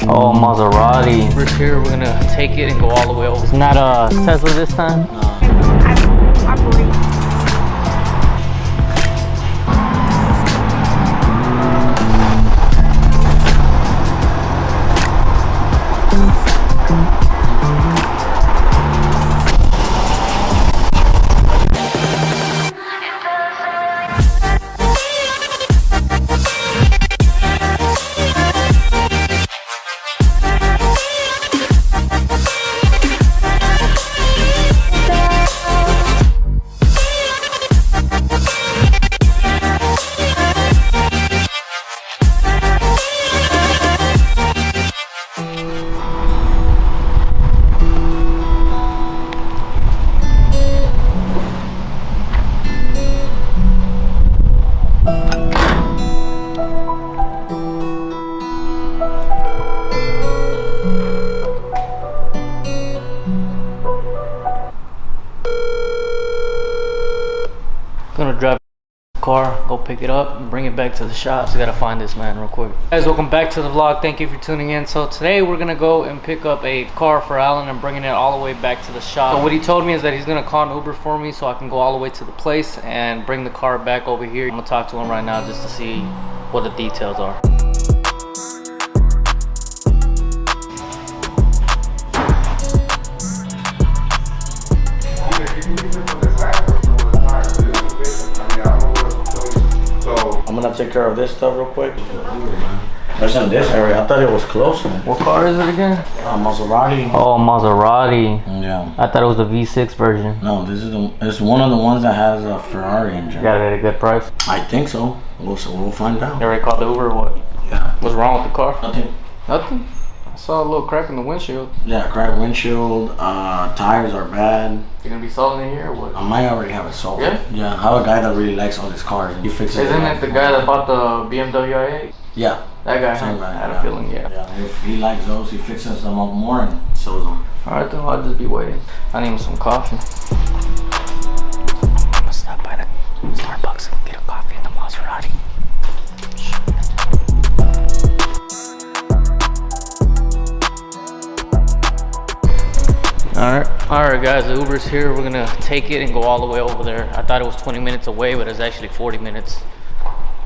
Oh, Maserati. We're here, we're gonna take it and go all the way over. It's not a Tesla this time? No. I believe. Gonna drive the car, go pick it up and bring it back to the shop. So I gotta find this man real quick. Guys, welcome back to the vlog. Thank you for tuning in. So today we're gonna go and pick up a car for Alan and bringing it all the way back to the shop. So what he told me is that he's gonna call an Uber for me so I can go all the way to the place and bring the car back over here. I'm gonna talk to him right now just to see what the details are. I'm gonna take care of this stuff real quick. There's in this area. I thought it was closer. What car is it again? Maserati. Oh, Maserati. Yeah. I thought it was the V6 version. No, this is it's one of the ones that has a Ferrari engine. Got it at a good price? I think so. We'll find out. You already called the Uber or what? Yeah. What's wrong with the car? Nothing. Nothing? I saw a little crack in the windshield. Yeah, cracked windshield. Tires are bad. You gonna be selling it here or what? I might already have it sold. Yeah? Yeah. I have a guy that really likes all these cars. And he fixes Isn't it the guy that bought the BMW i8? Yeah. That guy, Same guy. I had a feeling, yeah. Yeah, if he likes those, he fixes them up more and sells them. Alright then, I'll just be waiting. I need some coffee. I'm gonna stop by the Starbucks and get a coffee in the Maserati. Alright guys, the Uber's here. We're gonna take it and go all the way over there. I thought it was 20 minutes away, but it's actually 40 minutes.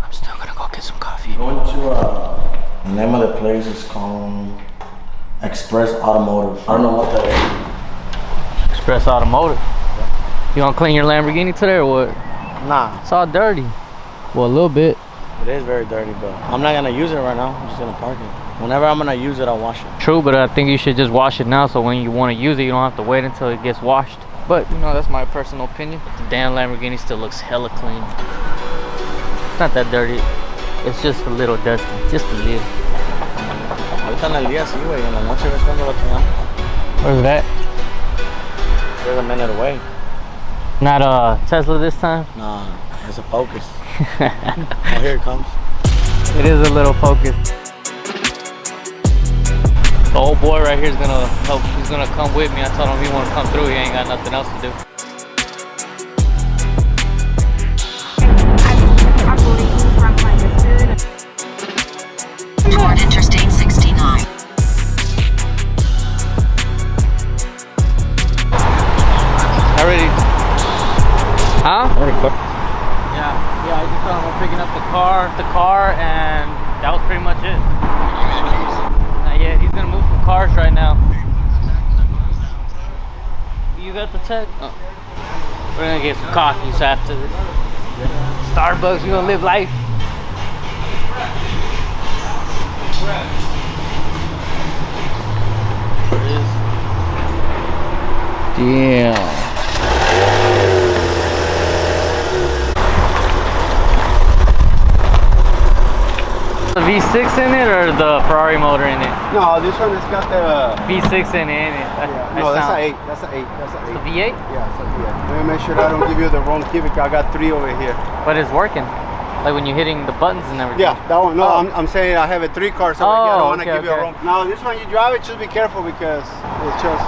I'm still gonna go get some coffee. Going to the name of the place is called Express Automotive. I don't know what that is. Express Automotive. Yeah. You gonna clean your Lamborghini today or what? Nah. It's all dirty. Well, a little bit. It is very dirty, but I'm not gonna use it right now. I'm just gonna park it. Whenever I'm gonna use it, I'll wash it. True, but I think you should just wash it now so when you want to use it, you don't have to wait until it gets washed. But, you know, that's my personal opinion. The damn Lamborghini still looks hella clean. It's not that dirty. It's just a little dusty. Just a little. Ahorita en el día sí, güey. En la noche ves cuando lo tengamos. Where's that? There's a minute away. Not a Tesla this time? Nah, it's a Focus. Oh, here it comes. It is a little Focus. The old boy right here is gonna help. He's gonna come with me. I told him if he wanna come through, he ain't got nothing else to do. I believe from my good. Toward Interstate 69. Already? Huh? Very quick. Yeah, I just told him we're picking up the car, and that was pretty much it. Yeah, he's gonna move some cars right now. You got the tech? Oh. We're gonna get some coffees after this. Starbucks, you gonna live life? There it is. Damn. The V6 in it or the Ferrari motor in it? No, this one has got the V6 in it, ain't it? no, that's an 8. That's an 8. That's an 8. The V8? Yeah, it's a V8. Let me make sure I don't give you the wrong key because I got 3 over here. But it's working. Like when you're hitting the buttons and everything. Yeah, that one. No, Oh. I'm saying I have a 3 car, so I don't want to give you a wrong. Now this one you drive it, just be careful because it's just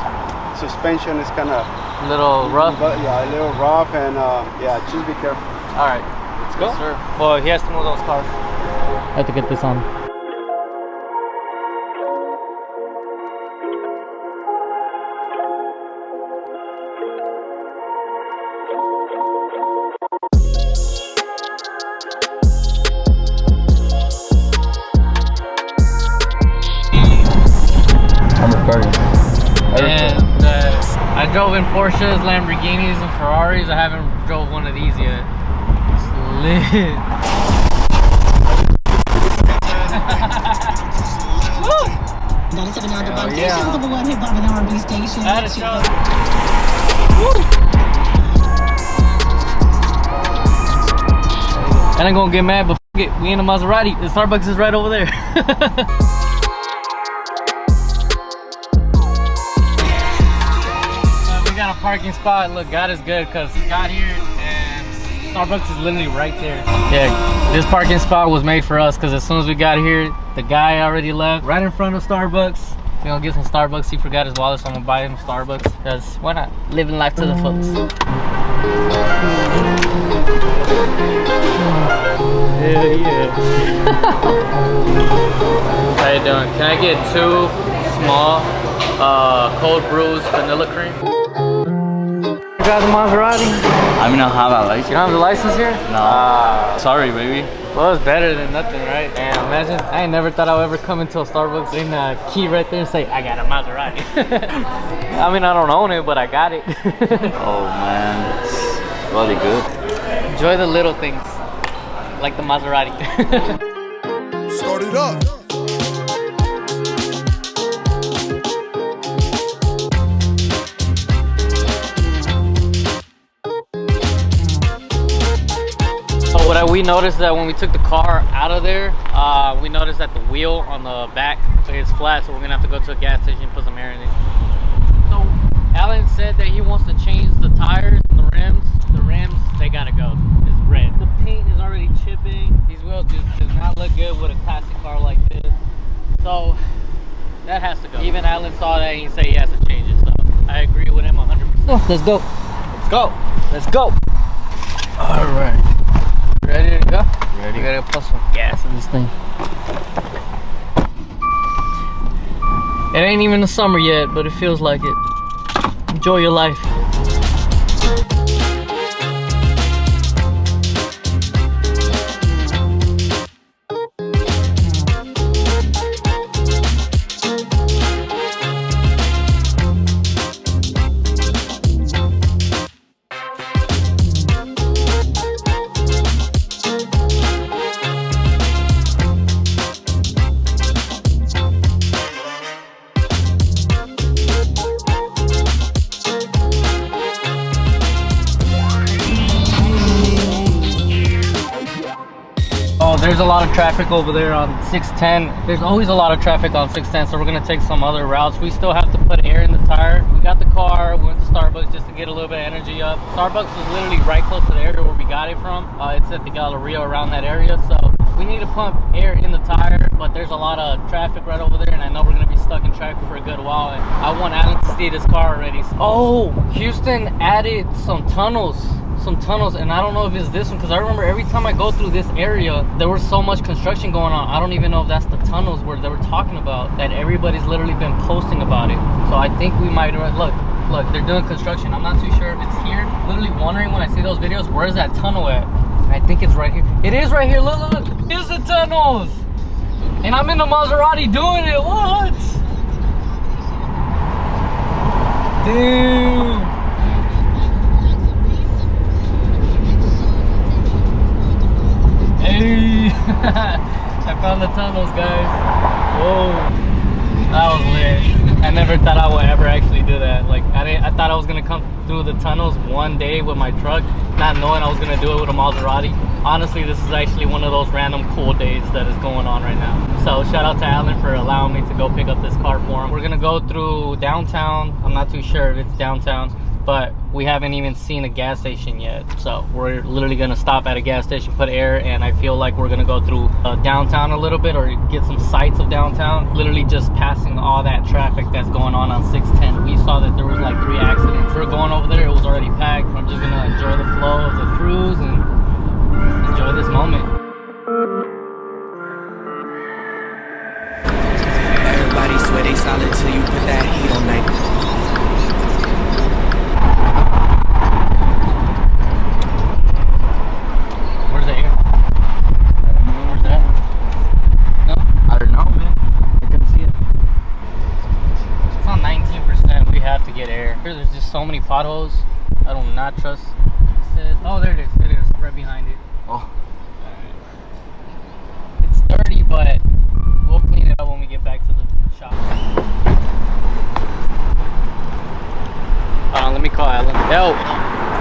suspension is kind of A little rough. But yeah, a little rough and yeah, just be careful. All right, let's go. Yes, sir. Well, he has to move those cars. I have to get this on. And I drove in Porsches, Lamborghinis, and Ferraris. I haven't drove one of these yet. It's lit. Stations of a one hip hop and R&B station. I had a show. And I'm gonna get mad, but f it, we in a Maserati. The Starbucks is right over there. We got a parking spot. Look, God is good because we got here and Starbucks is literally right there. Yeah, this parking spot was made for us because as soon as we got here, the guy already left right in front of Starbucks. We're gonna get some Starbucks. He forgot his wallet, so I'm gonna buy him Starbucks because why not? Living life to the fullest. Hell yeah. How you doing? Can I get 2 small cold brews vanilla cream? You got the Maserati? I mean, I have a license. You don't have the license here? No. Sorry, baby. Well, it's better than nothing, right? And imagine, I ain't never thought I would ever come into a Starbucks and key right there and say, I got a Maserati. I mean, I don't own it, but I got it. Oh man, it's really good. Enjoy the little things, like the Maserati. Start it up. What we noticed that when we took the car out of there, we noticed that the wheel on the back is flat, so we're gonna have to go to a gas station and put some air in it. So Alan said that he wants to change the tires and the rims. The rims, they gotta go. It's red. The paint is already chipping. These wheels just does not look good with a classic car like this. So that has to go. Even Alan saw that and he said he has to change it. So I agree with him 100%. Oh, let's go. Let's go. Let's go. All right. Ready to go? Ready. You gotta put some gas in this thing. It ain't even the summer yet, but it feels like it. Enjoy your life. There's a lot of traffic over there on 610. There's always a lot of traffic on 610, so we're gonna take some other routes. We still have to put air in the tire. We got the car, we went to Starbucks just to get a little bit of energy up. Starbucks is literally right close to the area where we got it from. It's at the Galleria around that area, so we need to pump air in the tire, but there's a lot of traffic right over there, and I know we're gonna be stuck in traffic for a good while, and I want Alan to see this car already. Oh, Houston added some tunnels, and I don't know if it's this one, because I remember every time I go through this area, there was so much construction going on. I don't even know if that's the tunnels where they were talking about, that everybody's literally been posting about it. So I think we might, look, they're doing construction. I'm not too sure if it's here. Literally wondering when I see those videos, where's that tunnel at? And I think it's right here. It is right here, look, here's the tunnels. And I'm in the Maserati doing it, what? Dude. Hey, I found the tunnels, guys. Whoa, that was lit. I never thought I would ever actually do that. Like, I thought I was gonna come through the tunnels one day with my truck, not knowing I was gonna do it with a Maserati. Honestly, this is actually one of those random cool days that is going on right now. So shout out to Alan for allowing me to go pick up this car for him. We're gonna go through downtown. I'm not too sure if it's downtown, but we haven't even seen a gas station yet, so we're literally gonna stop at a gas station, put air, and I feel like we're gonna go through downtown a little bit, or get some sights of downtown, literally just passing all that traffic that's going on 610. We saw that there was like 3 accidents. We're going over there, it was already packed. I'm just gonna enjoy the flow of the cruise and enjoy this moment. Everybody swear they solid till you put that heat on night. so many potholes. I do not trust. It says, oh, there it is. It is right behind it. Oh. It's dirty, but we'll clean it up when we get back to the shop. Let me call Alan. Yo,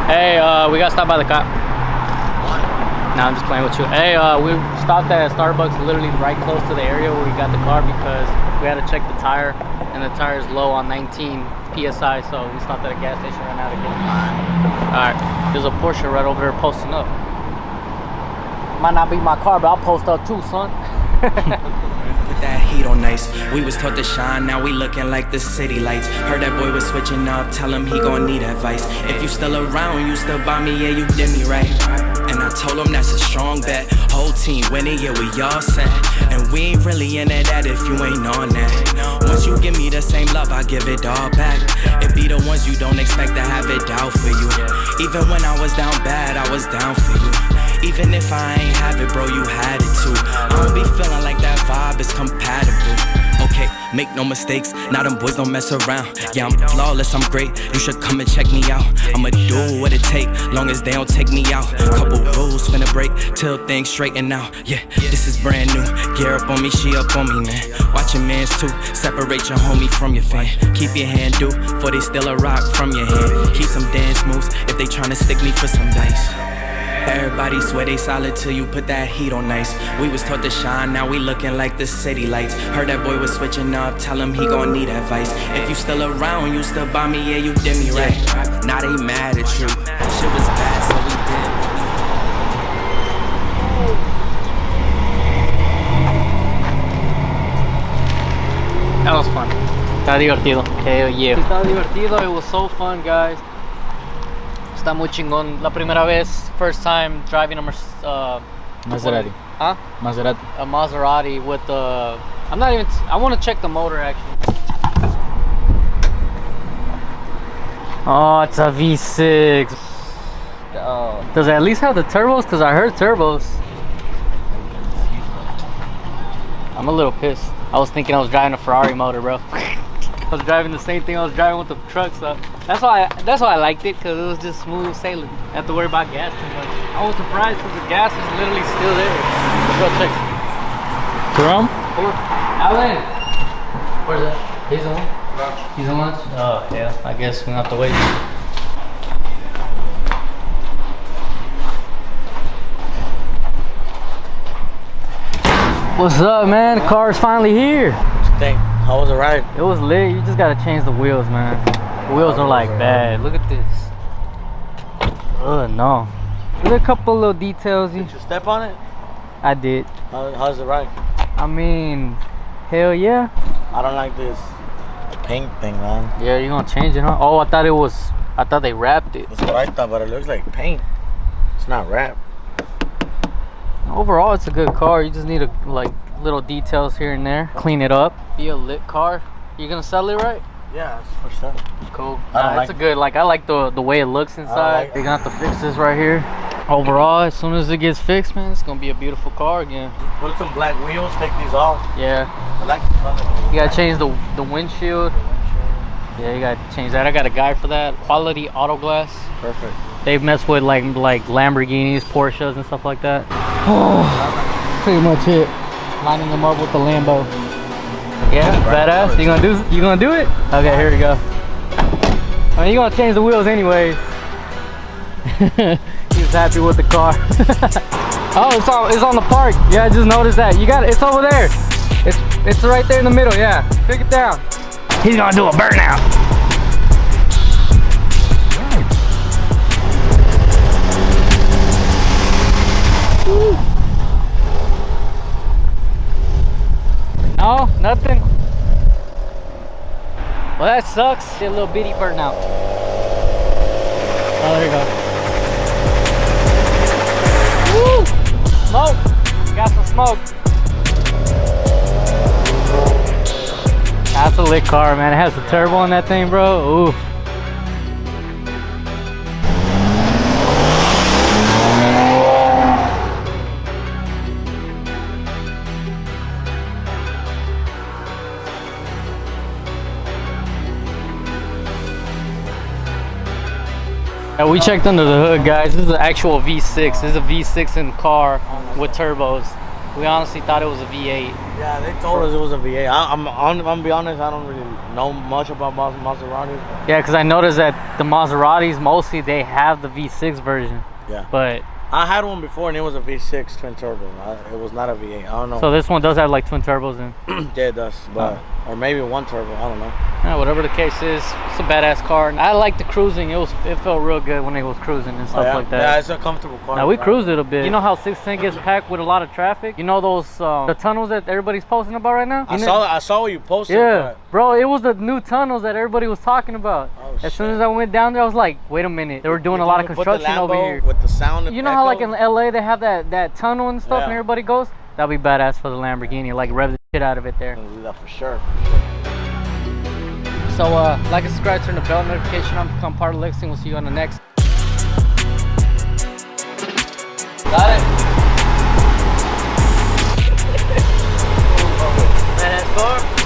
hey, we got stopped by the cop. Nah, I'm just playing with you. Hey, we stopped at Starbucks, literally right close to the area where we got the car because we had to check the tire, and the tire is low on 19 psi. So we stopped at a gas station right now to get it. All right, there's a Porsche right over there posting up. Might not be my car, but I'll post up too, son. Put that heat on nice. We was taught to shine, now we looking like the city lights. Heard that boy was switching up, tell him he gon' need advice. If you still around, you still by me, yeah, you did me right. And I told him that's a strong bet. Whole team winning, yeah, we all set. And we ain't really into that if you ain't on that. Once you give me the same love, I give it all back. It be the ones you don't expect to have it out for you. Even when I was down bad, I was down for you. Even if I ain't have it, bro, you had it too. I don't be feeling like that vibe is compatible. Okay, make no mistakes, now them boys don't mess around. Yeah, I'm flawless, I'm great, you should come and check me out. I'ma do what it take, long as they don't take me out. Couple rules finna break, till things straighten out. Yeah, this is brand new, gear up on me, she up on me, man. Watch your mans too, separate your homie from your fan. Keep your hand due, for they still a rock from your hand. Keep some dance moves, if they tryna stick me for some dice. Everybody swear they solid till you put that heat on nice. We was taught to shine, now we looking like the city lights. Heard that boy was switching up, tell him he gon' need advice. If you still around, you still by me, yeah, you did me right. Now they mad at you, shit was bad, so we did. That was fun. Está divertido. Hell yeah. Está divertido. It was so fun, guys. Está muy chingón. La primera vez, first time driving a Maserati. Huh? Maserati. A Maserati with the. I'm not even. I want to check the motor actually. Oh, it's a V6. Oh. Does it at least have the turbos? Cause I heard turbos. I'm a little pissed. I was thinking I was driving a Ferrari motor, bro. I was driving the same thing I was driving with the truck, so that's why I liked it, because it was just smooth sailing. I have to worry about gas too much. I was surprised because the gas is literally still there. Let's go check. Drum? Alan! Where's that? He's on lunch? He's on lunch? Oh, yeah. I guess we don't have to wait. What's up, man? The car is finally here. How was the ride? It was lit. You just gotta change the wheels, man. The wheels are like bad. Look at this. No. There's a couple little details. Did you step on it? I did. How's the ride? I mean, hell yeah. I don't like this paint thing, man. Yeah, you gonna change it, huh? Oh, I thought they wrapped it. That's what I thought, but it looks like paint. It's not wrapped. Overall, it's a good car. You just need like little details here and there. Clean it up. Be a lit car. You gonna sell it, right? Yeah, it's for sure. Cool. It's a good. Like I like the way it looks inside. You're gonna have to fix this right here. Overall, as soon as it gets fixed, man, it's gonna be a beautiful car again. Put some black wheels. Take these off. Yeah. I like the color. You gotta change the windshield. Yeah, you gotta change that. I got a guy for that. Quality auto glass. Perfect. They've messed with like Lamborghinis, Porsches, and stuff like that. Oh, pretty much it. Lining them up with the Lambo. Yeah, badass. You gonna do it? Okay, here we go. I mean, you gonna change the wheels anyways. He's happy with the car. Oh, it's on the park. Yeah, I just noticed that. You got it. It's over there. It's right there in the middle. Yeah, pick it down. He's gonna do a burnout. Woo. No, nothing. Well, that sucks. A little bitty burnout. Oh, there you go. Woo! Smoke. Got some smoke. That's a lit car, man. It has a turbo on that thing, bro. Oof. Yeah, we checked under the hood, guys. This is an actual V6. This is a V6 in the car with turbos. We honestly thought it was a V8. Yeah, they told us it was a V8. I'm gonna be honest, I don't really know much about Maseratis. Yeah, because I noticed that the Maseratis, mostly they have the V6 version. Yeah. But I had one before and it was a V6 twin turbo. It was not a V8. I don't know. so this one does have like twin turbos in. Yeah, it does. But or maybe one turbo. I don't know. Yeah, whatever the case is, it's a badass car. And I like the cruising. It felt real good when it was cruising and stuff like that. Yeah, it's a comfortable car. Now we cruised it a bit. You know how 610 gets packed with a lot of traffic? You know those the tunnels that everybody's posting about right now? I saw what you posted. Yeah, bro, it was the new tunnels that everybody was talking about. Oh, as soon as I went down there, I was like, wait a minute, they were doing a lot of construction over here. With the sound. You know how like in LA they have that tunnel and stuff, Yeah. and everybody goes? That'd be badass for the Lamborghini, like rev the shit out of it there. I'm gonna do that for sure. So like and subscribe, turn the bell notification on, become part of Lexington. We'll see you on the next. Got it. Badass car.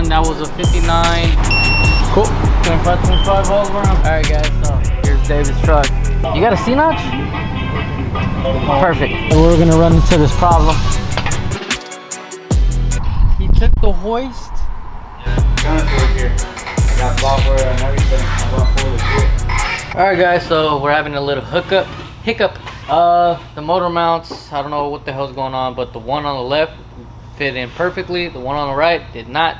That was a 59. Cool. 25 all around. Alright guys, so here's David's truck. You got a C-notch? Perfect. So we're gonna run into this problem. He took the hoist. Here. I got software and everything. I got full of shit. Alright guys, so we're having a little hiccup. The motor mounts, I don't know what the hell's going on, but the one on the left fit in perfectly. The one on the right did not.